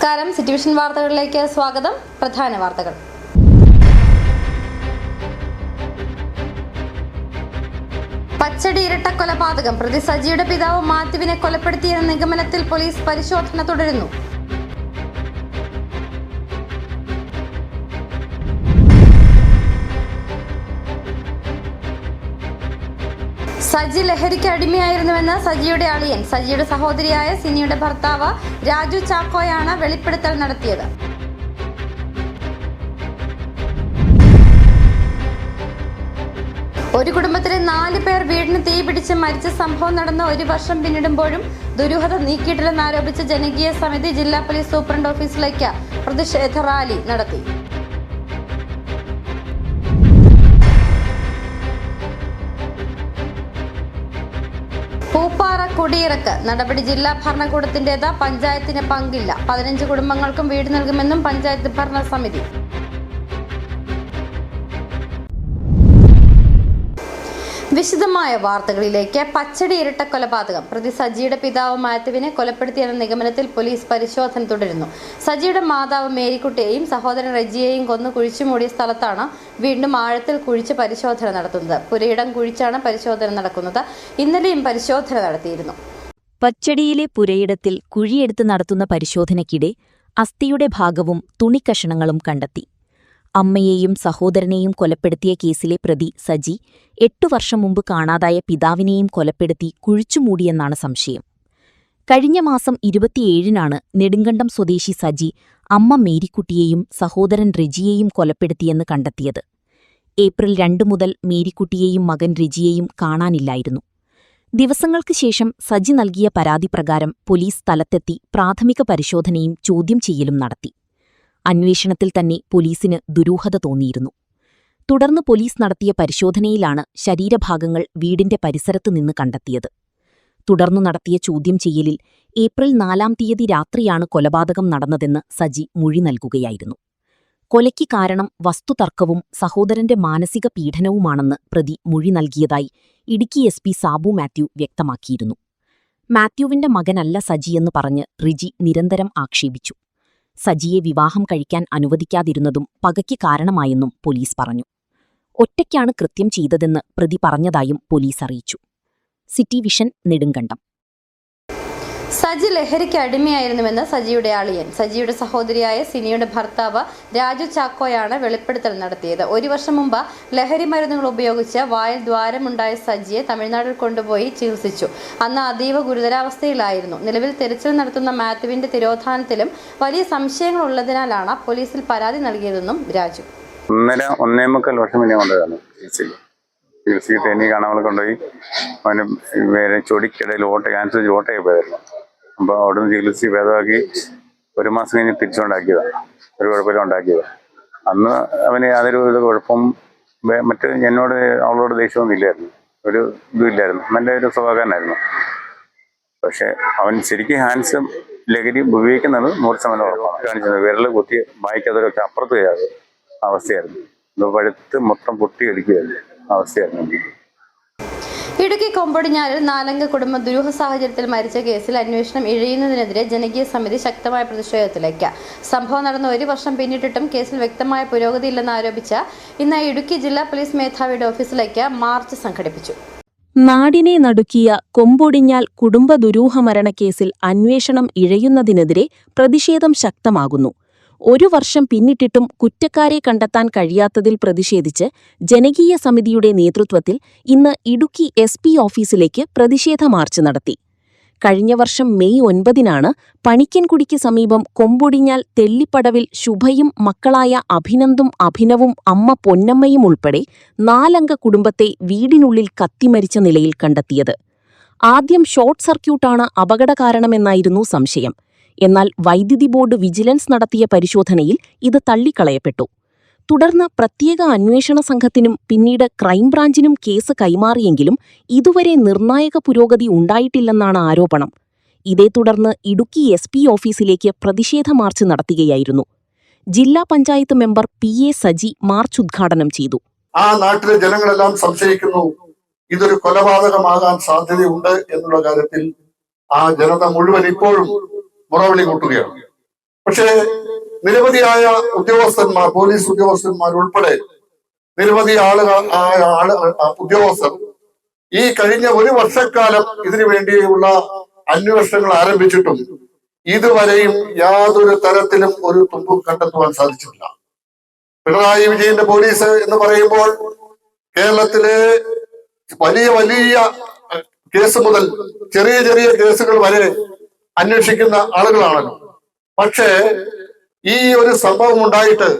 നമസ്കാരം. സിറ്റിവിഷൻ വാർത്തകളിലേക്ക് സ്വാഗതം. പ്രധാന വാർത്തകൾ. പച്ചടി ഇരട്ട കൊലപാതകം. പ്രതി സജിയുടെ പിതാവ് മാത്യുവിനെ കൊലപ്പെടുത്തിയെന്ന നിഗമനത്തിൽ പോലീസ് പരിശോധന തുടരുന്നു. സജി ലഹരിക്ക് അടിമയായിരുന്നുവെന്ന് സജിയുടെ അളിയൻ. സജിയുടെ സഹോദരിയായ സിനിയുടെ ഭർത്താവ് രാജു ചാക്കോയാണ് വെളിപ്പെടുത്തൽ നടത്തിയത്. ഒരു കുടുംബത്തിലെ 4 പേർ വീടിന് തീപിടിച്ച് മരിച്ച സംഭവം നടന്ന 1 വർഷം പിന്നിടുമ്പോഴും ദുരൂഹത നീക്കിയിട്ടില്ലെന്നാരോപിച്ച് ജനകീയ സമിതി ജില്ലാ പോലീസ് സൂപ്രണ്ട് ഓഫീസിലേക്ക് പ്രതിഷേധ റാലി നടത്തി. പൂപ്പാറ കുടിയിറക്ക് നടപടി ജില്ലാ ഭരണകൂടത്തിന്റേത്. പഞ്ചായത്തിന് പങ്കില്ല. 15 കുടുംബങ്ങൾക്കും വീട് നൽകുമെന്നും പഞ്ചായത്ത് ഭരണസമിതി. വിശദമായ വാർത്തകളിലേക്ക്. പച്ചടി ഇരട്ട കൊലപാതകം. പ്രതി സജിയുടെ പിതാവ് മാത്യുവിനെ കൊലപ്പെടുത്തിയെന്ന നിഗമനത്തിൽ പോലീസ് പരിശോധന തുടരുന്നു. സജിയുടെ മാതാവ് മേരിക്കുട്ടിയെയും സഹോദരൻ റജിയെയും കൊന്നു കുഴിച്ചുമൂടിയ സ്ഥലത്താണ് വീണ്ടും ആഴത്തിൽ കുഴിച്ച് പരിശോധന നടത്തുന്നത്. പുരയിടം കുഴിച്ചാണ് പരിശോധന നടക്കുന്നത്. ഇന്നലെയും പരിശോധന നടത്തിയിരുന്നു. പച്ചടിയിലെ പുരയിടത്തിൽ കുഴിയെടുത്ത് നടത്തുന്ന പരിശോധനയ്ക്കിടെ അസ്ഥിയുടെ ഭാഗവും തുണിക്കഷണങ്ങളും കണ്ടെത്തി. അമ്മയെയും സഹോദരനെയും കൊലപ്പെടുത്തിയ കേസിലെ പ്രതി സജി 8 വർഷം മുമ്പ് കാണാതായ പിതാവിനെയും കൊലപ്പെടുത്തി കുഴിച്ചുമൂടിയെന്നാണ് സംശയം. കഴിഞ്ഞ മാസം 27-നാണ് നെടുങ്കണ്ടം സ്വദേശി സജി അമ്മ മേരിക്കുട്ടിയെയും സഹോദരൻ റെജിയെയും കൊലപ്പെടുത്തിയെന്ന് കണ്ടെത്തിയത്. ഏപ്രിൽ 2 മുതൽ മേരിക്കുട്ടിയെയും മകൻ റെജിയെയും കാണാനില്ലായിരുന്നു. ദിവസങ്ങൾക്ക് ശേഷം സജി നൽകിയ പരാതി പ്രകാരം പോലീസ് സ്ഥലത്തെത്തി പ്രാഥമിക പരിശോധനയും ചോദ്യം ചെയ്യലും നടത്തി. അന്വേഷണത്തിൽ തന്നെ പോലീസിന് ദുരൂഹത തോന്നിയിരുന്നു. തുടർന്ന് പോലീസ് നടത്തിയ പരിശോധനയിലാണ് ശരീരഭാഗങ്ങൾ വീടിന്റെ പരിസരത്തു നിന്ന് കണ്ടെത്തിയത്. തുടർന്നു നടത്തിയ ചോദ്യം ചെയ്യലിൽ ഏപ്രിൽ 4-ാം തീയതി രാത്രിയാണ് കൊലപാതകം നടന്നതെന്ന് സജി മൊഴി നൽകുകയായിരുന്നു. കൊലയ്ക്ക് കാരണം വസ്തുതർക്കവും സഹോദരന്റെ മാനസിക പീഡനവുമാണെന്ന് പ്രതി മൊഴി നൽകിയതായി ഇടുക്കി SP സാബു മാത്യു വ്യക്തമാക്കിയിരുന്നു. മാത്യുവിന്റെ മകനല്ല സജിയെന്ന് പറഞ്ഞ് റിജി നിരന്തരം ആക്ഷേപിച്ചു. സജിയെ വിവാഹം കഴിക്കാൻ അനുവദിക്കാതിരുന്നതും പകയ്ക്ക് കാരണമായെന്നും പോലീസ് പറഞ്ഞു. ഒറ്റയ്ക്കാണ് കൃത്യം ചെയ്തതെന്ന് പ്രതി പറഞ്ഞതായും പോലീസ് അറിയിച്ചു. City vision, Nedumkandam. സജി ലഹരിക്ക് അടിമയായിരുന്നുവെന്ന് സജിയുടെ അളിയൻ. സജിയുടെ സഹോദരിയായ സിനിയുടെ ഭർത്താവ് രാജു ചാക്കോയാണ് വെളിപ്പെടുത്തൽ നടത്തിയത്. 1 വർഷം മുമ്പ് ലഹരി മരുന്നുകൾ ഉപയോഗിച്ച് വായിൽ ദ്വാരമുണ്ടായ സജിയെ തമിഴ്നാട്ടിൽ കൊണ്ടുപോയി ചികിത്സിച്ചു. അന്ന് അതീവ ഗുരുതരാവസ്ഥയിലായിരുന്നു. നിലവിൽ തിരച്ചിൽ നടത്തുന്ന മാത്യുവിന്റെ തിരോധാനത്തിലും വലിയ സംശയങ്ങൾ ഉള്ളതിനാലാണ് പോലീസിൽ പരാതി നൽകിയതെന്നും രാജു. 1.25 വർഷം മുന്നേ കൊണ്ടുവരാണ് ചികിത്സിച്ചിട്ട് എനിക്ക് കാണാൻ കൊണ്ടുപോയി. അവന് വേറെ ചൊടിക്കിടയിൽ ക്യാൻസർ ഓട്ടയായി പോയായിരുന്നു. അപ്പോൾ അവിടെ നിന്ന് ചികിത്സിച്ച് ഭേദമാക്കി 1 മാസം കഴിഞ്ഞ് തിരിച്ചുണ്ടാക്കിയതാണ്. ഒരു കുഴപ്പമില്ല ഉണ്ടാക്കിയതാണ്. അന്ന് അവന് യാതൊരു വിധ കുഴപ്പം മറ്റ് എന്നോട് അവളോട് ദേഷ്യമൊന്നും ഇല്ലായിരുന്നു. ഒരു ഇതും ഇല്ലായിരുന്നു. നല്ല ഒരു സ്വഭാവക്കാരനായിരുന്നു. പക്ഷെ അവൻ ശരിക്കും ഹാൻഡ്സും ലഹരി ഉപയോഗിക്കുന്നത് 100% ഉറപ്പാണ്. കാണിച്ചത് വിരൽ കുത്തി വായിക്കാതൊക്കെ അപ്പുറത്ത് ചെയ്യാതെ അവസ്ഥയായിരുന്നു. ഇത് പഴുത്ത് മൊത്തം പൊട്ടിയെടുക്കുകയായിരുന്നു അവസ്ഥയായിരുന്നു. ഇടുക്കി കൊമ്പടിഞ്ഞാലിൽ 4-അംഗ കുടുംബം ദുരൂഹ സാഹചര്യത്തിൽ മരിച്ച കേസിൽ അന്വേഷണം ഇഴയുന്നതിനെതിരെ ജനകീയ സമിതി ശക്തമായ പ്രതിഷേധത്തിലേക്ക്. സംഭവം നടന്ന 1 വർഷം പിന്നിട്ടിട്ടും കേസിൽ വ്യക്തമായ പുരോഗതിയില്ലെന്ന് ആരോപിച്ച് ഇന്ന് ഇടുക്കി ജില്ലാ പോലീസ് മേധാവിയുടെ ഓഫീസിലേക്ക് മാർച്ച് സംഘടിപ്പിച്ചു. നാടിനെ നടുക്കിയ കൊമ്പൊടിഞ്ഞാൽ കുടുംബ ദുരൂഹ മരണക്കേസിൽ അന്വേഷണം ഇഴയുന്നതിനെതിരെ പ്രതിഷേധം ശക്തമാകുന്നു. 1 വർഷം പിന്നിട്ടിട്ടും കുറ്റക്കാരെ കണ്ടെത്താൻ കഴിയാത്തതിൽ പ്രതിഷേധിച്ച് ജനകീയ സമിതിയുടെ നേതൃത്വത്തിൽ ഇന്ന് ഇടുക്കി SP ഓഫീസിലേക്ക് പ്രതിഷേധ മാർച്ച് നടത്തി. കഴിഞ്ഞ വർഷം മെയ് 9-നാണ് പണിക്കൻകുടിക്ക് സമീപം കൊമ്പൊടിഞ്ഞാൽ തെള്ളിപ്പടവിൽ ശുഭയും മക്കളായ അഭിനന്ദും അഭിനവും അമ്മ പൊന്നമ്മയും ഉൾപ്പെടെ 4-അംഗ കുടുംബത്തെ വീടിനുള്ളിൽ കത്തിമരിച്ച നിലയിൽ കണ്ടെത്തിയത്. ആദ്യം ഷോർട്ട് സർക്യൂട്ടാണ് അപകടകാരണമെന്നായിരുന്നു സംശയം. എന്നാൽ വൈദ്യുതി ബോർഡ് വിജിലൻസ് നടത്തിയ പരിശോധനയിൽ ഇത് തള്ളിക്കളയപ്പെട്ടു. തുടർന്ന് പ്രത്യേക അന്വേഷണ സംഘത്തിനും പിന്നീട് ക്രൈംബ്രാഞ്ചിനും കേസ് കൈമാറിയെങ്കിലും ഇതുവരെ നിർണായക പുരോഗതി ഉണ്ടായിട്ടില്ലെന്നാണ് ആരോപണം. ഇതേ തുടർന്ന് ഇടുക്കി SP ഓഫീസിലേക്ക് പ്രതിഷേധ മാർച്ച് നടത്തുകയായിരുന്നു. ജില്ലാ panchayat member PA Saji March ഉദ്ഘാടനം ചെയ്തു. ആ നാട്ടിലെ ജനങ്ങളെല്ലാം സംശയിക്കുന്നു ഇതൊരു കൊലപാതകമാകാൻ സാധ്യതയുണ്ട് എന്നുള്ള കാര്യത്തിൽ ആ ജനത മുഴുവൻ ഇപ്പോഴും മുറവിളി കൂട്ടുകയാണ്. പക്ഷേ നിരവധിയായ ഉദ്യോഗസ്ഥന്മാർ, പോലീസ് ഉദ്യോഗസ്ഥന്മാർ ഉൾപ്പെടെ നിരവധി ഉദ്യോഗസ്ഥർ ഈ കഴിഞ്ഞ ഒരു വർഷക്കാലം ഇതിനു വേണ്ടിയുള്ള അന്വേഷണങ്ങൾ ആരംഭിച്ചിട്ടും ഇതുവരെയും യാതൊരു തരത്തിലും ഒരു തുമ്പും കണ്ടെത്തുവാൻ സാധിച്ചിട്ടില്ല. പിണറായി വിജയന്റെ പോലീസ് എന്ന് പറയുമ്പോൾ കേരളത്തിലെ വലിയ വലിയ കേസ് മുതൽ ചെറിയ ചെറിയ കേസുകൾ വരെ അന്വേഷിക്കുന്ന ആളുകളാണല്ലോ. പക്ഷേ ഈ ഒരു സംഭവം ഉണ്ടായിട്ട്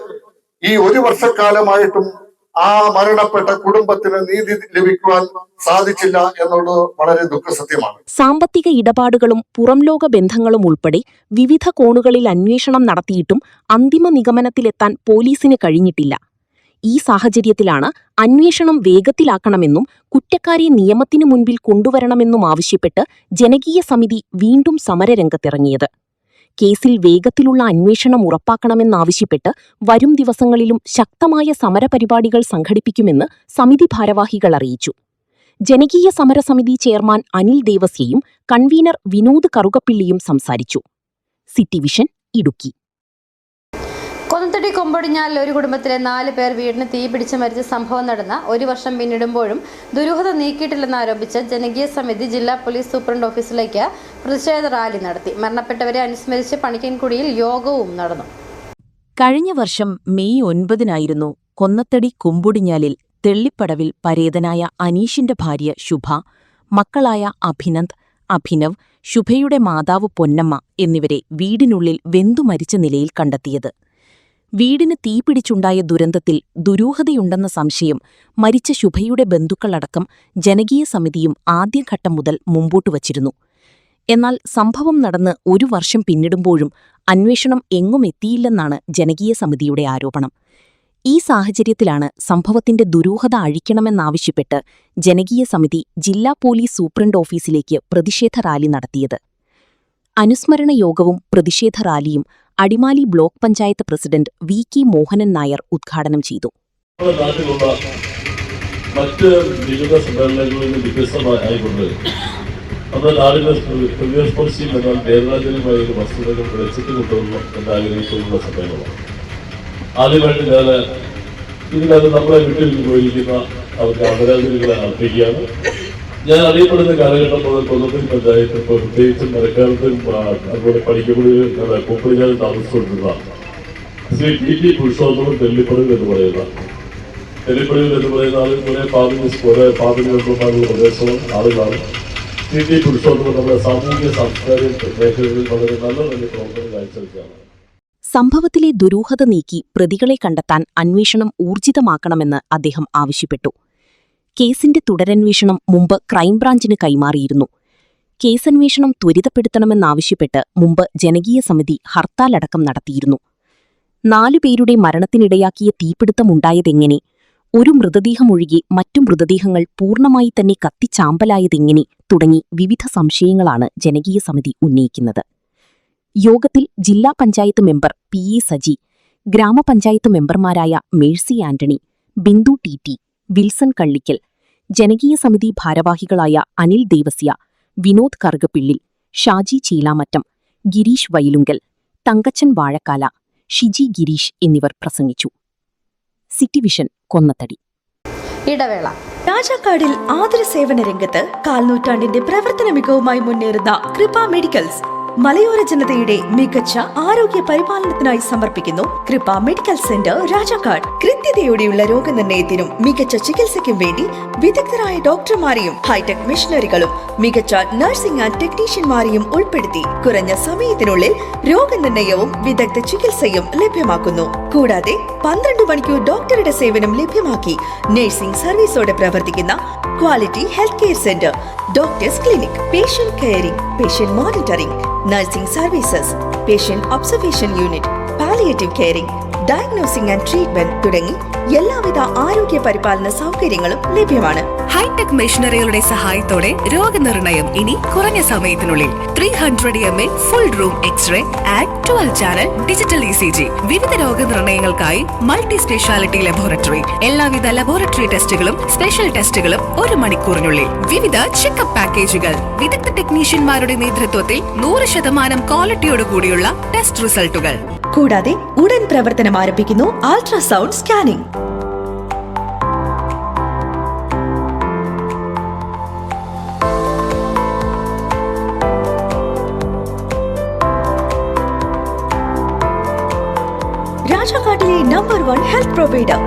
ഈ ഒരു വർഷക്കാലമായിട്ടും ആ മരണപ്പെട്ട കുടുംബത്തിന് നീതി ലഭിക്കുവാൻ സാധിച്ചില്ല എന്നുള്ളത് വളരെ ദുഃഖസത്യമാണ്. സാമ്പത്തിക ഇടപാടുകളും പുറംലോക ബന്ധങ്ങളും ഉൾപ്പെടെ വിവിധ കോണുകളിൽ അന്വേഷണം നടത്തിയിട്ടും അന്തിമ നിഗമനത്തിലെത്താൻ പോലീസിന് കഴിഞ്ഞിട്ടില്ല. ഈ സാഹചര്യത്തിലാണ് അന്വേഷണം വേഗത്തിലാക്കണമെന്നും കുറ്റക്കാരെ നിയമത്തിനു മുൻപിൽ കൊണ്ടുവരണമെന്നും ആവശ്യപ്പെട്ട് ജനകീയ സമിതി വീണ്ടും സമരരംഗത്തിറങ്ങിയത്. കേസിൽ വേഗത്തിലുള്ള അന്വേഷണം ഉറപ്പാക്കണമെന്നാവശ്യപ്പെട്ട് വരും ദിവസങ്ങളിലും ശക്തമായ സമരപരിപാടികൾ സംഘടിപ്പിക്കുമെന്ന് സമിതി ഭാരവാഹികൾ അറിയിച്ചു. ജനകീയ സമരസമിതി ചെയർമാൻ അനിൽ ദേവസ്യയും കൺവീനർ വിനോദ് കറുകപ്പിള്ളിയും സംസാരിച്ചു. City vision, Idukki. കൊന്നത്തടി കൊമ്പൊടിഞ്ഞാൽ ഒരു കുടുംബത്തിലെ 4 പേർ വീടിന് തീ പിടിച്ച് മരിച്ച സംഭവം നടന്ന ഒരു വർഷം പിന്നിടുമ്പോഴും ദുരൂഹത നീക്കിയിട്ടില്ലെന്നാരോപിച്ച് ജനകീയ സമിതി ജില്ലാ പോലീസ് സൂപ്രണ്ട് ഓഫീസിലേക്ക് പ്രതിഷേധ റാലി നടത്തി. മരണപ്പെട്ടവരെ അനുസ്മരിച്ച് പണിക്കൻകുടിയിൽ യോഗവും നടന്നു. കഴിഞ്ഞ വർഷം മെയ് 9 കൊന്നത്തടി കൊമ്പൊടിഞ്ഞാലിൽ തെള്ളിപ്പടവിൽ പരേതനായ അനീഷിന്റെ ഭാര്യ ശുഭ, മക്കളായ അഭിനന്ദ്, അഭിനവ്, ശുഭയുടെ മാതാവ് പൊന്നമ്മ എന്നിവരെ വീടിനുള്ളിൽ വെന്തുമരിച്ച നിലയിൽ കണ്ടെത്തിയത്. വീടിന് തീപിടിച്ചുണ്ടായ ദുരന്തത്തിൽ ദുരൂഹതയുണ്ടെന്ന സംശയം മരിച്ച ശുഭയുടെ ബന്ധുക്കളടക്കം ജനകീയ സമിതിയും ആദ്യഘട്ടം മുതൽ മുമ്പോട്ട് വച്ചിരുന്നു. എന്നാൽ സംഭവം നടന്ന് ഒരു വർഷം പിന്നിടുമ്പോഴും അന്വേഷണം എങ്ങും എത്തിയില്ലെന്നാണ് ജനകീയ സമിതിയുടെ ആരോപണം. ഈ സാഹചര്യത്തിലാണ് സംഭവത്തിന്റെ ദുരൂഹത അഴിക്കണമെന്നാവശ്യപ്പെട്ട് ജനകീയ സമിതി ജില്ലാ പോലീസ് സൂപ്രണ്ട് ഓഫീസിലേക്ക് പ്രതിഷേധ റാലി നടത്തിയത്. അനുസ്മരണ യോഗവും പ്രതിഷേധ റാലിയും Adimali block panchayat president VK. Mohanan Nair ഉദ്ഘാടനം ചെയ്തു. മറ്റ് വിവിധ സമ്മേളനങ്ങളിൽ നിന്ന് വ്യത്യസ്തമായിക്കൊണ്ട് നമ്മുടെ നാടിനെ ഹൃദയസ്പർശിയും എന്നാൽ വേദനാജനമായ ഒരു വസ്തുതകൾ വെളിച്ചത്തിൽ കൊണ്ടുവരണം എന്നാഗ്രഹിച്ചുള്ള സമ്മേളനമാണ്. ആദ്യമായിട്ട് ഞാൻ ഇതിനകത്ത് നമ്മളെ വിട്ടിൽ പോയിരിക്കുന്ന അവർക്ക് ആദരാഞ്ജലികളെ അർപ്പിക്കുകയാണ്. ഞാൻ അറിയപ്പെടുന്ന കാലഘട്ടം മുതൽ കൊന്നത്തടി പഞ്ചായത്ത് ഇപ്പോൾ പ്രത്യേകിച്ചും മരക്കാലത്തും അതുപോലെ പണിക്കക്കുടിയിൽ കൊപ്പടിഞ്ഞാലും താമസിച്ചുകൊണ്ടിരുന്ന ശ്രീ ടി പുരുഷോത്തമൻ തെല്ലിപ്പടവിൽ എന്ന് പറയുന്ന ആളുകൾ കുറെ പാപിനി ബന്ധുമാരുടെ പ്രദേശവും ആളുകളാണ്. ടി പുരുഷോത്തമൻ നമ്മുടെ സാമൂഹിക സാംസ്കാരിക മേഖലകളിൽ വളരെ നല്ല പ്രവർത്തനം കാഴ്ചവെക്കുകയാണ്. സംഭവത്തിലെ ദുരൂഹത നീക്കി പ്രതികളെ കണ്ടെത്താൻ അന്വേഷണം ഊർജിതമാക്കണമെന്ന് അദ്ദേഹം ആവശ്യപ്പെട്ടു. കേസിന്റെ തുടരന്വേഷണം മുമ്പ് ക്രൈംബ്രാഞ്ചിന് കൈമാറിയിരുന്നു. കേസന്വേഷണം ത്വരിതപ്പെടുത്തണമെന്നാവശ്യപ്പെട്ട് മുമ്പ് ജനകീയ സമിതി ഹർത്താലടക്കം നടത്തിയിരുന്നു. 4 പേരുടെ മരണത്തിനിടയാക്കിയ തീപിടുത്തമുണ്ടായതെങ്ങനെ, ഒരു മൃതദേഹമൊഴികെ മറ്റു മൃതദേഹങ്ങൾ പൂർണ്ണമായി തന്നെ കത്തിച്ചാമ്പലായതെങ്ങനെ തുടങ്ങി വിവിധ സംശയങ്ങളാണ് ജനകീയ സമിതി ഉന്നയിക്കുന്നത്. യോഗത്തിൽ ജില്ലാ പഞ്ചായത്ത് മെമ്പർ പി.എ. സജി, ഗ്രാമപഞ്ചായത്ത് മെമ്പർമാരായ Mercy Antony, Bindu T, Wilson Kallikkal, ജനകീയ സമിതി ഭാരവാഹികളായ അനിൽ ദേവസ്യ, വിനോദ് കറുകപ്പിള്ളിൽ, ഷാജി ചീലാമറ്റം, ഗിരീഷ് വയലുങ്കൽ, തങ്കച്ചൻ വാഴക്കാല, ഷിജി ഗിരീഷ് എന്നിവർ പ്രസംഗിച്ചു. City vision, Konnathady. ഇടവേള. രാജാക്കാടിൽ ആതുര സേവന രംഗത്ത് കാൽനൂറ്റാണ്ടിന്റെ പ്രവർത്തന മികവുമായി മുന്നേറുന്ന കൃപ മെഡിക്കൽസ് മലയോര ജനതയുടെ മികച്ച ആരോഗ്യ പരിപാലനത്തിനായി സമർപ്പിക്കുന്നു കൃപ മെഡിക്കൽ സെന്റർ രാജാക്കാട്. കൃത്യതയോടെയുള്ള രോഗനിർണയത്തിനും മികച്ച ചികിത്സയ്ക്കും വേണ്ടി വിദഗ്ധരായ ഡോക്ടർമാരെയും ഹൈടെക് മെഷീനറികളും മികച്ച നഴ്സിംഗ് ആൻഡ് ടെക്നീഷ്യന്മാരെയും ഉൾപ്പെടുത്തി കുറഞ്ഞ സമയത്തിനുള്ളിൽ രോഗനിർണയവും വിദഗ്ധ ചികിത്സയും ലഭ്യമാക്കുന്നു. കൂടാതെ 12 മണിക്കൂർ ഡോക്ടറുടെ സേവനം ലഭ്യമാക്കി നഴ്സിംഗ് സർവീസോടെ പ്രവർത്തിക്കുന്ന quality health care centre, doctors clinic, patient caring, patient monitoring, nursing services, patient observation unit, palliative caring, diagnosing and treatment തുടങ്ങി എല്ലാവിധ ആരോഗ്യ പരിപാലന സൗകര്യങ്ങളും ലഭ്യമാണ്. ഹൈടെക് മെഷീനറികളുടെ സഹായത്തോടെ രോഗനിർണയം ഇനി കുറഞ്ഞ സമയത്തിനുള്ളിൽ 300 ml full room x-ray and 12 channel digital ECG. വിവിധ രോഗനിർണയങ്ങൾക്കായി മൾട്ടി സ്പെഷ്യാലിറ്റി ലബോറട്ടറി. എല്ലാവിധ ലബോറട്ടറി ടെസ്റ്റുകളും സ്പെഷ്യൽ ടെസ്റ്റുകളും 1 മണിക്കൂറിനുള്ളിൽ. വിവിധ ചെക്കപ്പ് പാക്കേജുകൾ. വിദഗ്ധ ടെക്നീഷ്യന്മാരുടെ നേതൃത്വത്തിൽ 100% ക്വാളിറ്റിയോടുകൂടിയുള്ള ടെസ്റ്റ് റിസൾട്ടുകൾ. കൂടാതെ ഉടൻ പ്രവർത്തനം ആരംഭിക്കുന്നു അൾട്രാസൗണ്ട് സ്കാനിംഗ്. രാജാക്കാട്ടിലെ number 1 health provider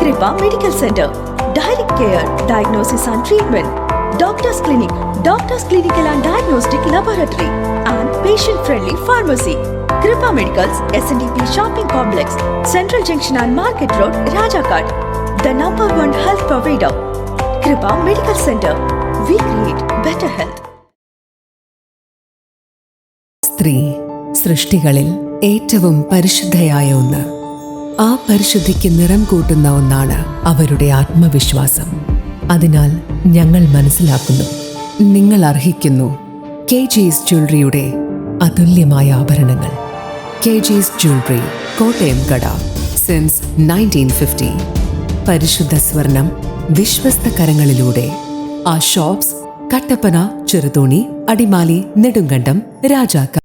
Kripa medical centre. Direct care, diagnosis and treatment, doctors clinic, doctors clinical and diagnostic laboratory and patient friendly pharmacy. Kripa Medicals, SNDP Shopping Complex, Central Junction and Market Road, Rajakot. The number 1 health provider. Kripa Medical Center. We create better health. സ്ത്രീ സൃഷ്ടികളിൽ ഏറ്റവും പരിശുദ്ധയായ ഒന്ന്. ആ പരിശുദ്ധിക്ക് നിറം കൂട്ടുന്ന ഒന്നാണ് അവരുടെ ആത്മവിശ്വാസം. അതിനാൽ ഞങ്ങൾ മനസ്സിലാക്കുന്നു, നിങ്ങൾ അർഹിക്കുന്നു KG's ജ്വല്ലറിയുടെ അതുല്യമായ ആഭരണങ്ങൾ. KG's ജ്വല്ലറി, കോട്ടയം കട, സിൻസ് 1950. പരിശുദ്ധ സ്വർണം വിശ്വസ്ത കരങ്ങളിലൂടെ. ആ ഷോപ്സ് കട്ടപ്പന, ചെറുതോണി, അടിമാലി, നെടുങ്കണ്ടം, രാജാക്ക.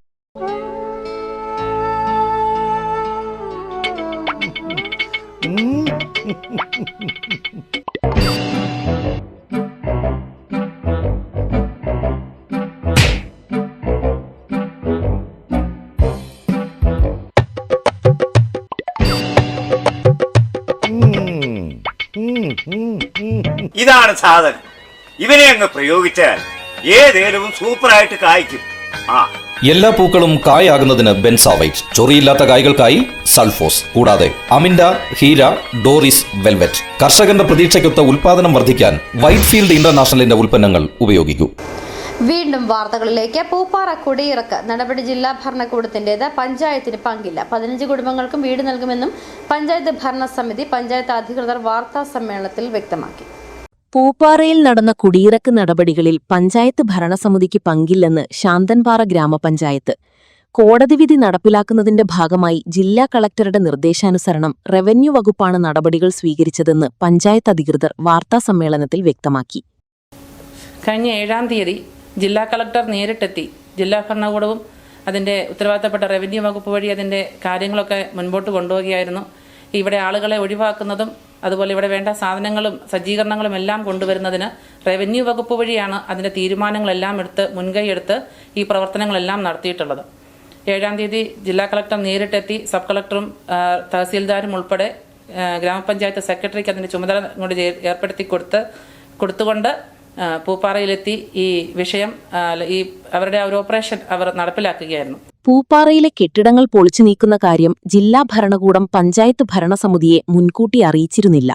ഇതാണ് സാധനം. ഇവനെ അങ്ങ് പ്രയോഗിച്ചാൽ ഏതേലും സൂപ്പറായിട്ട് കായ്ക്കും. എല്ലാ പൂക്കളും കായാകുന്നതിന് ബെൻസാവൈറ്റ്, ചൊറിയില്ലാത്ത കായ്കൾക്കായി സൾഫോസ്, കൂടാതെ അമിൻഡ, ഹീര, ഡോറിസ്, വെൽവെറ്റ്. കർഷകന്റെ പ്രതീക്ഷയ്ക്കൊത്ത ഉൽപാദനം വർദ്ധിക്കാൻ വൈറ്റ്ഫീൽഡ് ഇന്റർനാഷണലിന്റെ ഉൽപ്പന്നങ്ങൾ ഉപയോഗിക്കൂ. വീണ്ടും വാർത്തകളിലേക്ക്. പൂപ്പാറ കുടിയിറക്ക് നടപടി ജില്ലാ ഭരണകൂടത്തിന്റേത്, പഞ്ചായത്തിന് പങ്കില്ല. 15 കുടുംബങ്ങൾക്കും വീട് നൽകുമെന്നും പഞ്ചായത്ത് ഭരണസമിതി പഞ്ചായത്ത് അധികൃതർ വാർത്താ സമ്മേളനത്തിൽ വ്യക്തമാക്കി. പൂപ്പാറയിൽ നടന്ന കുടിയിറക്ക് നടപടികളിൽ പഞ്ചായത്ത് ഭരണസമിതിക്ക് പങ്കില്ലെന്ന് ശാന്തൻപാറ ഗ്രാമപഞ്ചായത്ത്. കോടതി വിധി നടപ്പിലാക്കുന്നതിന്റെ ഭാഗമായി ജില്ലാ കളക്ടറുടെ നിർദ്ദേശാനുസരണം റവന്യൂ വകുപ്പാണ് നടപടികൾ സ്വീകരിച്ചതെന്ന് പഞ്ചായത്ത് അധികൃതർ വാർത്താസമ്മേളനത്തിൽ വ്യക്തമാക്കി. കഴിഞ്ഞ 7-ാം തീയതി ജില്ലാ കളക്ടർ നേരിട്ടെത്തി ജില്ലാ ഭരണകൂടവും അതിൻ്റെ ഉത്തരവാദിത്തപ്പെട്ട റവന്യൂ വകുപ്പ് വഴി അതിൻ്റെ കാര്യങ്ങളൊക്കെ മുൻപോട്ട് കൊണ്ടുപോവുകയായിരുന്നു. ഇവിടെ ആളുകളെ ഒഴിവാക്കുന്നതും അതുപോലെ ഇവിടെ വേണ്ട സാധനങ്ങളും സജ്ജീകരണങ്ങളും എല്ലാം കൊണ്ടുവരുന്നതിന് റവന്യൂ വകുപ്പ് വഴിയാണ് അതിൻ്റെ തീരുമാനങ്ങളെല്ലാം മുൻകൈയെടുത്ത് ഈ പ്രവർത്തനങ്ങളെല്ലാം നടത്തിയിട്ടുള്ളത്. 7-ാം തീയതി ജില്ലാ കളക്ടർ നേരിട്ടെത്തി സബ് കളക്ടറും തഹസീൽദാരും ഉൾപ്പെടെ ഗ്രാമപഞ്ചായത്ത് സെക്രട്ടറിക്ക് അതിൻ്റെ ചുമതല കൊണ്ട് ഏർപ്പെടുത്തി കൊടുത്തുകൊണ്ട് പൂപ്പാറയിലെത്തി ഈ വിഷയം അവരുടെ ഒരു ഓപ്പറേഷൻ അവർ നടപ്പിലാക്കുകയായിരുന്നു. പൂപ്പാറയിലെ കെട്ടിടങ്ങൾ പൊളിച്ചു നീക്കുന്ന കാര്യം ജില്ലാ ഭരണകൂടം പഞ്ചായത്ത് ഭരണസമിതിയെ മുൻകൂട്ടി അറിയിച്ചിരുന്നില്ല.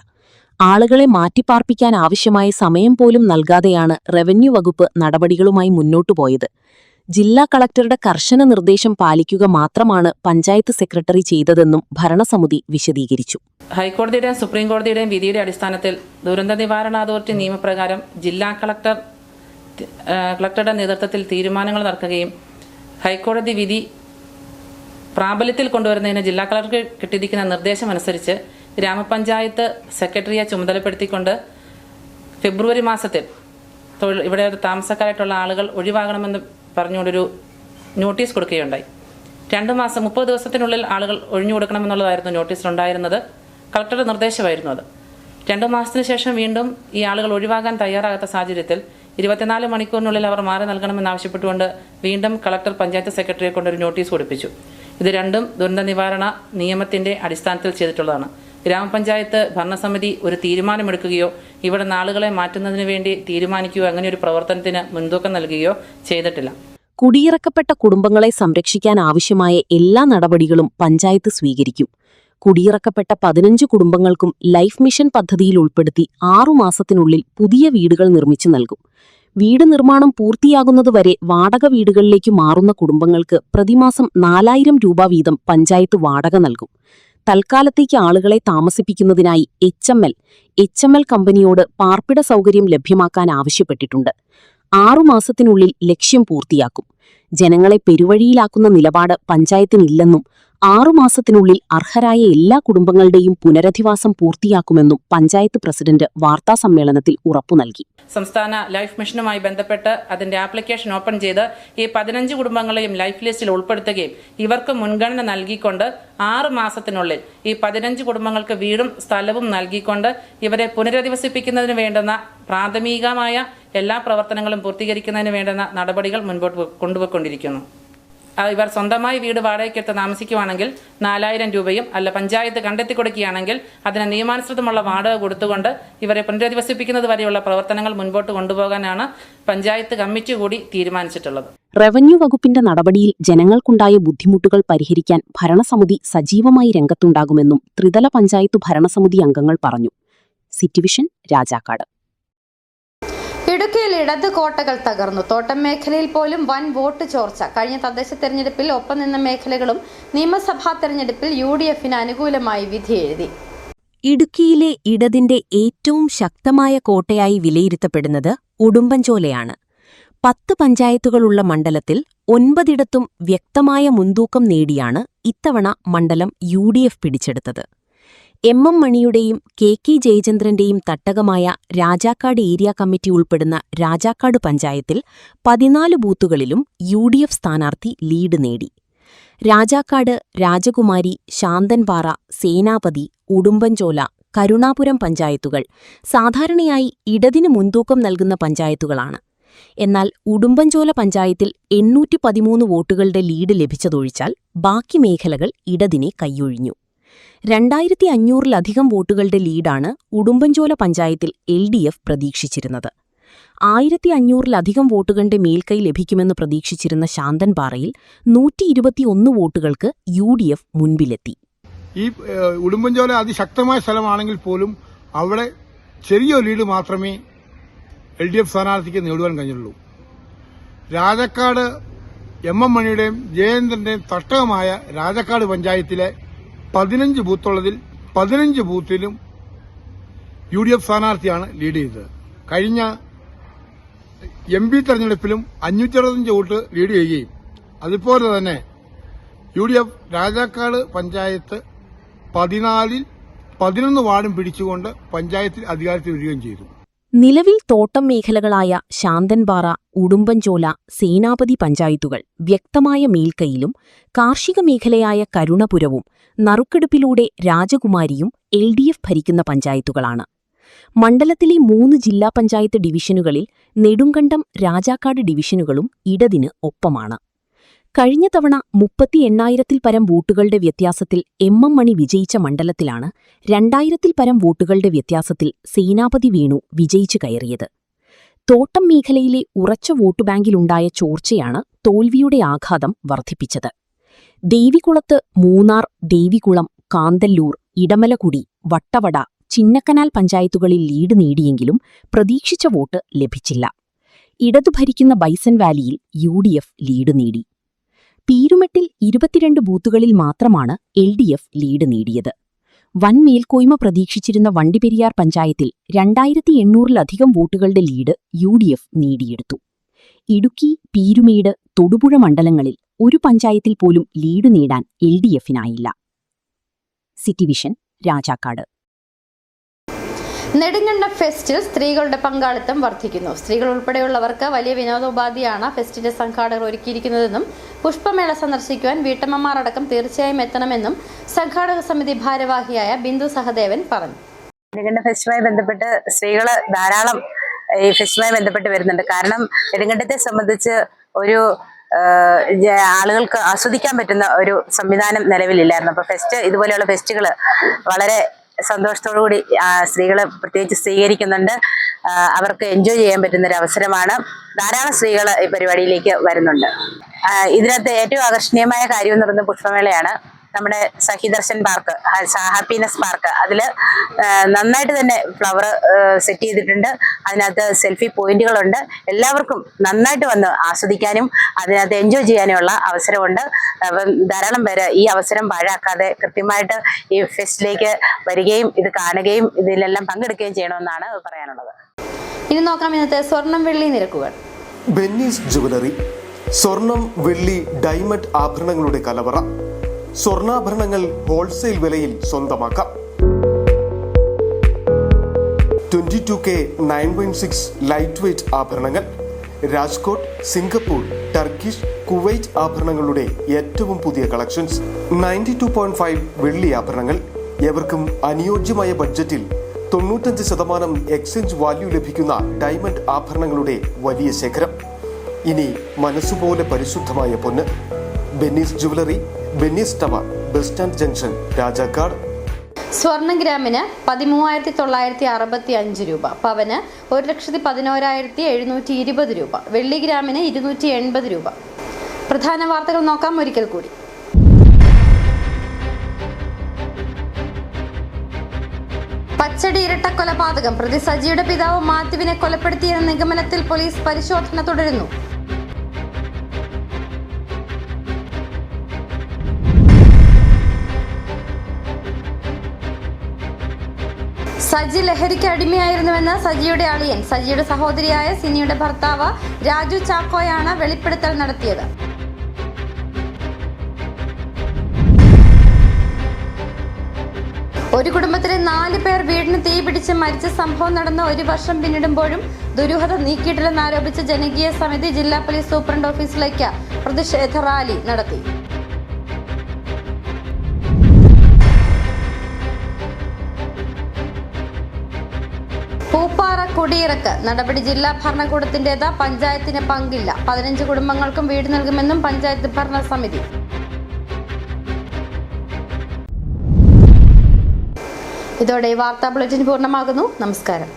ആളുകളെ മാറ്റിപ്പാർപ്പിക്കാൻ ആവശ്യമായ സമയം പോലും നൽകാതെയാണ് റവന്യൂ വകുപ്പ് നടപടികളുമായി മുന്നോട്ടുപോയത്. ജില്ലാ കളക്ടറുടെ കർശന നിർദ്ദേശം പാലിക്കുക മാത്രമാണ് പഞ്ചായത്ത് സെക്രട്ടറി ചെയ്തതെന്നും ഭരണസമിതി വിശദീകരിച്ചു. ഹൈക്കോടതിയുടെയും സുപ്രീം കോടതിയുടെയും വിധിയുടെ അടിസ്ഥാനത്തിൽ ദുരന്ത നിവാരണ അതോറിറ്റി നിയമപ്രകാരം ജില്ലാ കളക്ടറുടെ നേതൃത്വത്തിൽ തീരുമാനങ്ങൾ നടക്കുകയും ഹൈക്കോടതി വിധി പ്രാബല്യത്തിൽ കൊണ്ടുവരുന്നതിന് ജില്ലാ കളക്ടർക്ക് കിട്ടിയിരിക്കുന്ന നിർദ്ദേശം അനുസരിച്ച് ഗ്രാമപഞ്ചായത്ത് സെക്രട്ടറിയെ ചുമതലപ്പെടുത്തിക്കൊണ്ട് ഫെബ്രുവരി മാസത്തിൽ ഇവിടെ താമസക്കാരായിട്ടുള്ള ആളുകൾ ഒഴിവാകണമെന്ന് പറഞ്ഞുകൊണ്ടൊരു നോട്ടീസ് കൊടുക്കുകയുണ്ടായി. 2 മാസം 30 ദിവസത്തിനുള്ളിൽ ആളുകൾ ഒഴിഞ്ഞു കൊടുക്കണമെന്നുള്ളതായിരുന്നു നോട്ടീസിലുണ്ടായിരുന്നത്. കളക്ടറുടെ നിർദ്ദേശമായിരുന്നു അത്. 2 മാസത്തിന് ശേഷം വീണ്ടും ഈ ആളുകൾ ഒഴിവാകാൻ തയ്യാറാകാത്ത സാഹചര്യത്തിൽ 24 മണിക്കൂറിനുള്ളിൽ അവർ മാറി നൽകണമെന്നാവശ്യപ്പെട്ടുകൊണ്ട് വീണ്ടും കളക്ടർ പഞ്ചായത്ത് സെക്രട്ടറിയെ കൊണ്ടൊരു നോട്ടീസ് കൊടുപ്പിച്ചു. ഇത് രണ്ടും ദുരന്ത നിവാരണ നിയമത്തിന്റെ അടിസ്ഥാനത്തിൽ ചെയ്തിട്ടുള്ളതാണ്. ഗ്രാമപഞ്ചായത്ത് ഭരണസമിതി ഒരു തീരുമാനമെടുക്കുകയോ ഇവിടെ ആളുകളെ മാറ്റുന്നതിന് വേണ്ടി തീരുമാനിക്കുകയോ അങ്ങനെ ഒരു പ്രവർത്തനത്തിന് മുൻതൂക്കം നൽകുകയോ ചെയ്തിട്ടില്ല. കുടിയിറക്കപ്പെട്ട കുടുംബങ്ങളെ സംരക്ഷിക്കാൻ ആവശ്യമായ എല്ലാ നടപടികളും പഞ്ചായത്ത് സ്വീകരിക്കും. കുടിയിറക്കപ്പെട്ട 15 കുടുംബങ്ങൾക്കും ലൈഫ് മിഷൻ പദ്ധതിയിൽ ഉൾപ്പെടുത്തി 6 മാസത്തിനുള്ളിൽ പുതിയ വീടുകൾ നിർമ്മിച്ചു നൽകും. വീട് നിർമ്മാണം പൂർത്തിയാകുന്നതുവരെ വാടക വീടുകളിലേക്ക് മാറുന്ന കുടുംബങ്ങൾക്ക് പ്രതിമാസം 4000 രൂപ വീതം പഞ്ചായത്ത് വാടക നൽകും. തൽക്കാലത്തേക്ക് ആളുകളെ താമസിപ്പിക്കുന്നതിനായി HML കമ്പനിയോട് പാർപ്പിട സൗകര്യം ലഭ്യമാക്കാൻ ആവശ്യപ്പെട്ടിട്ടുണ്ട്. 6 മാസത്തിനുള്ളിൽ ലക്ഷ്യം പൂർത്തിയാക്കും. ജനങ്ങളെ പെരുവഴിയിലാക്കുന്ന നിലപാട് പഞ്ചായത്തിനില്ലെന്നും 6 മാസത്തിനുള്ളിൽ അർഹരായ എല്ലാ കുടുംബങ്ങളുടെയും പുനരധിവാസം പൂർത്തിയാക്കുമെന്നും പഞ്ചായത്ത് പ്രസിഡന്റ് വാർത്താസമ്മേളനത്തിൽ ഉറപ്പു നൽകി. സംസ്ഥാന ലൈഫ് മിഷനുമായി ബന്ധപ്പെട്ട് അതിന്റെ ആപ്ലിക്കേഷൻ ഓപ്പൺ ചെയ്ത് ഈ 15 കുടുംബങ്ങളെയും ലൈഫ് ലിസ്റ്റിൽ ഉൾപ്പെടുത്തുകയും ഇവർക്ക് മുൻഗണന നൽകിക്കൊണ്ട് 6 മാസത്തിനുള്ളിൽ ഈ 15 കുടുംബങ്ങൾക്ക് വീടും സ്ഥലവും നൽകിക്കൊണ്ട് ഇവരെ പുനരധിവസിപ്പിക്കുന്നതിന് വേണ്ടുന്ന പ്രാഥമികമായ എല്ലാ പ്രവർത്തനങ്ങളും പൂർത്തീകരിക്കുന്നതിന് വേണ്ടുന്ന നടപടികൾ മുൻപോട്ട് കൊണ്ടുപോയിക്കൊണ്ടിരിക്കുന്നു. ഇവർ സ്വന്തമായി വീട് വാടകയ്ക്കെടുത്ത് താമസിക്കുവാണെങ്കിൽ 4000 രൂപയും അല്ല പഞ്ചായത്ത് കണ്ടെത്തി കൊടുക്കുകയാണെങ്കിൽ അതിന് നിയമാനുസൃതമുള്ള വാടക കൊടുത്തുകൊണ്ട് ഇവരെ പുനരധിവസിപ്പിക്കുന്നത് വരെയുള്ള പ്രവർത്തനങ്ങൾ മുൻപോട്ട് കൊണ്ടുപോകാനാണ് പഞ്ചായത്ത് കമ്മിറ്റി കൂടി തീരുമാനിച്ചിട്ടുള്ളത്. റവന്യൂ വകുപ്പിന്റെ നടപടിയിൽ ജനങ്ങൾക്കുണ്ടായ ബുദ്ധിമുട്ടുകൾ പരിഹരിക്കാൻ ഭരണസമിതി സജീവമായി രംഗത്തുണ്ടാകുമെന്നും ത്രിതല പഞ്ചായത്ത് ഭരണസമിതി അംഗങ്ങൾ പറഞ്ഞു. സിറ്റിവിഷൻ രാജാക്കാട്. ഇടുക്കിയിൽ ഇടത് കോട്ടകൾ തകർന്നു. തോട്ടം മേഖലയിൽ പോലും വൻ വോട്ട് ചോർച്ച. കഴിഞ്ഞ തദ്ദേശ തെരഞ്ഞെടുപ്പിൽ ഒപ്പം നിന്ന മേഖലകളും നിയമസഭാ തെരഞ്ഞെടുപ്പിൽ UDFന് അനുകൂലമായി വിധിയെഴുതി. ഇടുക്കിയിലെ ഇടതിന്റെ ഏറ്റവും ശക്തമായ കോട്ടയായി വിലയിരുത്തപ്പെടുന്നത് ഉടുമ്പൻചോലയാണ്. 10 പഞ്ചായത്തുകളുള്ള മണ്ഡലത്തിൽ 9 വ്യക്തമായ മുൻതൂക്കം നേടിയാണ് ഇത്തവണ മണ്ഡലം UDF പിടിച്ചെടുത്തത്. MM മണിയുടെയും KK ജയചന്ദ്രന്റെയും തട്ടകമായ രാജാക്കാട് ഏരിയ കമ്മിറ്റി ഉൾപ്പെടുന്ന രാജാക്കാട് പഞ്ചായത്തിൽ 14 ബൂത്തുകളിലും UDF സ്ഥാനാർത്ഥി ലീഡ് നേടി. രാജാക്കാട്, രാജകുമാരി, ശാന്തൻപാറ, സേനാപതി, ഉടുമ്പൻചോല, കരുണാപുരം പഞ്ചായത്തുകൾ സാധാരണയായി ഇടതിന് മുൻതൂക്കം നൽകുന്ന പഞ്ചായത്തുകളാണ്. എന്നാൽ ഉടുമ്പൻചോല പഞ്ചായത്തിൽ 813 വോട്ടുകളുടെ ലീഡ് ലഭിച്ചതൊഴിച്ചാൽ ബാക്കി മേഖലകൾ ഇടതിനെ കൈയൊഴിഞ്ഞു. 2500-ലധികം വോട്ടുകളുടെ ലീഡാണ് ഉടുമ്പൻചോല പഞ്ചായത്തിൽ LDF പ്രതീക്ഷിച്ചിരുന്നത്. 1500-ലധികം വോട്ടുകളുടെ മേൽക്കൈ ലഭിക്കുമെന്ന് പ്രതീക്ഷിച്ചിരുന്ന ശാന്തൻപാറയിൽ 121 വോട്ടുകൾക്ക് UDF മുൻപിലെത്തി. ഈ ഉടുമ്പൻചോല അതിശക്തമായ സ്ഥലമാണെങ്കിൽ പോലും അവിടെ ചെറിയ ലീഡ് മാത്രമേ LDF സ്ഥാനാർത്ഥിക്ക് നേടുവാൻ കഴിഞ്ഞുള്ളൂ. രാജാക്കാട് MM മണിയുടെയും ജയേന്ദ്രന്റെയും തട്ടകമായ രാജാക്കാട് പഞ്ചായത്തിലെ 15 ബൂത്തുള്ളതിൽ 15 ബൂത്തിലും UDF സ്ഥാനാർത്ഥിയാണ് ലീഡ് ചെയ്തത്. കഴിഞ്ഞ MP തെരഞ്ഞെടുപ്പിലും 565 വോട്ട് ലീഡ് ചെയ്യുകയും അതുപോലെ തന്നെ UDF രാജാക്കാട് പഞ്ചായത്ത് 14-ൽ 11 വാർഡും പിടിച്ചുകൊണ്ട് പഞ്ചായത്തിൽ അധികാരത്തിൽ വരികയും ചെയ്തു. നിലവിൽ തോട്ടം മേഖലകളായ ശാന്തൻപാറ, ഉടുമ്പൻചോല, സേനാപതി പഞ്ചായത്തുകൾ വ്യക്തമായ മേൽക്കൈയിലും കാർഷിക മേഖലയായ കരുണപുരവും നറുക്കെടുപ്പിലൂടെ രാജകുമാരിയും LDF ഭരിക്കുന്ന പഞ്ചായത്തുകളാണ്. മണ്ഡലത്തിലെ 3 ജില്ലാ പഞ്ചായത്ത് ഡിവിഷനുകളിൽ നെടുങ്കണ്ടം, രാജാക്കാട് ഡിവിഷനുകളും ഇടതിന് ഒപ്പമാണ്. കഴിഞ്ഞ തവണ 38,000-ൽ പരം വോട്ടുകളുടെ വ്യത്യാസത്തിൽ MM മണി വിജയിച്ച മണ്ഡലത്തിലാണ് 2,000-ൽ പരം വോട്ടുകളുടെ വ്യത്യാസത്തിൽ സേനാപതി വേണു വിജയിച്ചു കയറിയത്. തോട്ടം മേഖലയിലെ ഉറച്ച വോട്ട് ബാങ്കിലുണ്ടായ ചോർച്ചയാണ് തോൽവിയുടെ ആഘാതം വർദ്ധിപ്പിച്ചത്. ദേവികുളത്ത്, മൂന്നാർ, ദേവികുളം, കാന്തല്ലൂർ, ഇടമലക്കുടി, വട്ടവട, ചിന്നക്കനാൽ പഞ്ചായത്തുകളിൽ ലീഡ് നേടിയെങ്കിലും പ്രതീക്ഷിച്ച വോട്ട് ലഭിച്ചില്ല. ഇടതു ഭരിക്കുന്ന ബൈസൺ വാലിയിൽ UDF ലീഡ് നേടി. പീരുമെട്ടിൽ 22 ബൂത്തുകളിൽ മാത്രമാണ് LDF ലീഡ് നേടിയത്. വൻ മേൽക്കോയ്മ പ്രതീക്ഷിച്ചിരുന്ന വണ്ടിപ്പെരിയാർ പഞ്ചായത്തിൽ 2800-ലധികം വോട്ടുകളുടെ ലീഡ് UDF നേടിയെടുത്തു. ഇടുക്കി, പീരുമേട്, തൊടുപുഴ മണ്ഡലങ്ങളിൽ ഒരു പഞ്ചായത്തിൽ പോലും ലീഡ് നേടാൻ LDFനായില്ല. സിറ്റിവിഷൻ രാജാക്കാട്. നെടുങ്കണ്ടം ഫെസ്റ്റിൽ സ്ത്രീകളുടെ പങ്കാളിത്തം വർദ്ധിക്കുന്നു. സ്ത്രീകൾ ഉൾപ്പെടെയുള്ളവർക്ക് വലിയ വിനോദോപാധിയാണ് ഫെസ്റ്റിന്റെ സംഘാടകർ ഒരുക്കിയിരിക്കുന്നതെന്നും പുഷ്പമേള സന്ദർശിക്കുവാൻ വീട്ടമ്മമാർ അടക്കം തീർച്ചയായും എത്തണമെന്നും സംഘാടക സമിതി ഭാരവാഹിയായ ബിന്ദു സഹദേവൻ പറഞ്ഞു. നെടുങ്കണ്ടം ഫെസ്റ്റുമായി ബന്ധപ്പെട്ട് സ്ത്രീകൾ ധാരാളം ഈ ഫെസ്റ്റുമായി ബന്ധപ്പെട്ട് വരുന്നുണ്ട്. കാരണം നെടുങ്കണ്ടത്തെ സംബന്ധിച്ച് ഒരു ആളുകൾക്ക് ആസ്വദിക്കാൻ പറ്റുന്ന ഒരു സംവിധാനം നിലവിലില്ലായിരുന്നു. അപ്പോൾ ഇതുപോലെയുള്ള ഫെസ്റ്റുകൾ വളരെ സന്തോഷത്തോടുകൂടി സ്ത്രീകൾ പ്രത്യേകിച്ച് സ്വീകരിക്കുന്നുണ്ട്. അവർക്ക് എൻജോയ് ചെയ്യാൻ പറ്റുന്ന ഒരു അവസരമാണ്. ധാരാളം സ്ത്രീകൾ ഈ പരിപാടിയിലേക്ക് വരുന്നുണ്ട്. ഇതിനകത്ത് ഏറ്റവും ആകർഷണീയമായ കാര്യം എന്ന് പറയുന്നത് പുഷ്പമേളയാണ്. നമ്മുടെ സഹിദർശൻ പാർക്ക്, ഹാപ്പിനെസ് പാർക്ക്, അതിൽ നന്നായിട്ട് തന്നെ ഫ്ലവർ സെറ്റ് ചെയ്തിട്ടുണ്ട്. അതിനകത്ത് സെൽഫി പോയിന്റുകളുണ്ട്. എല്ലാവർക്കും നന്നായിട്ട് വന്ന് ആസ്വദിക്കാനും അതിനകത്ത് എൻജോയ് ചെയ്യാനുമുള്ള അവസരമുണ്ട്. അപ്പം ധാരാളം പേര് ഈ അവസരം പാഴാക്കാതെ കൃത്യമായിട്ട് ഈ ഫെസ്റ്റിലേക്ക് വരികയും ഇത് കാണുകയും ഇതിലെല്ലാം പങ്കെടുക്കുകയും ചെയ്യണമെന്നാണ് പറയാനുള്ളത്. ഇനി നോക്കാം ഇന്നത്തെ സ്വർണം വെള്ളി നിരക്കുകൾ. ബെന്നീസ് ജുവലറി, സ്വർണം, വെള്ളി, ഡയമണ്ട് ആഭരണങ്ങളുടെ കലവറ. സ്വർണ്ണാഭരണങ്ങൾ ഹോൾസെയിൽ വിലയിൽ സ്വന്തമാക്കാം. 22K 9.6 ലൈറ്റ് വെയ്റ്റ് ആഭരണങ്ങൾ. രാജ്കോട്ട്, സിംഗപ്പൂർ, ടർക്കിഷ്, കുവൈറ്റ് ആഭരണങ്ങളുടെ ഏറ്റവും പുതിയ കളക്ഷൻസ്. 92.5 വെള്ളി ആഭരണങ്ങൾ. ഏവർക്കും അനുയോജ്യമായ ബഡ്ജറ്റിൽ 95% എക്സ്ചേഞ്ച് വാല്യൂ ലഭിക്കുന്ന ഡയമണ്ട് ആഭരണങ്ങളുടെ വലിയ ശേഖരം. ഇനി മനസ്സുപോലെ പരിശുദ്ധമായ പൊന്ന്. Benny's jewellery, Benny's tower, bus stand junction, Rajakkad. സ്വർണം ഗ്രാമിന് 13,965 രൂപ, പവന് 1,11,720 രൂപ, വെള്ളി ഗ്രാമിന് 280 രൂപ. പ്രധാന വാർത്തകൾ നോക്കാം ഒരിക്കൽ കൂടി. പച്ചടി ഇരട്ട കൊലപാതകം. പ്രതി സജിയുടെ പിതാവ് മാത്യുവിനെ കൊലപ്പെടുത്തിയെന്ന നിഗമനത്തിൽ പോലീസ് പരിശോധന തുടരുന്നു. സജി ലഹരിക്ക് അടിമയായിരുന്നുവെന്ന് സജിയുടെ അളിയൻ, സജിയുടെ സഹോദരിയായ സിനിയുടെ ഭർത്താവ് രാജു ചാക്കോയാണ് വെളിപ്പെടുത്തൽ നടത്തിയത്. ഒരു കുടുംബത്തിലെ 4 പേർ വീടിന് തീപിടിച്ച് മരിച്ച സംഭവം നടന്ന 1 വർഷം പിന്നിടുമ്പോഴും ദുരൂഹത നീക്കിയിട്ടില്ലെന്ന് ആരോപിച്ച് ജനകീയ സമിതി ജില്ലാ പോലീസ് സൂപ്രണ്ട് ഓഫീസിലേക്ക് പ്രതിഷേധ റാലി നടത്തി. പൂപ്പാറ കുടിയിറക്ക് നടപടി ജില്ലാ ഭരണകൂടത്തിന്റേത്, പഞ്ചായത്തിന് പങ്കില്ല. 15 കുടുംബങ്ങൾക്കും വീട് നൽകുമെന്നും പഞ്ചായത്ത് ഭരണസമിതി. ഇതോടെ വാർത്താ ബുള്ളറ്റിൻ പൂർണ്ണമാകുന്നു. നമസ്കാരം.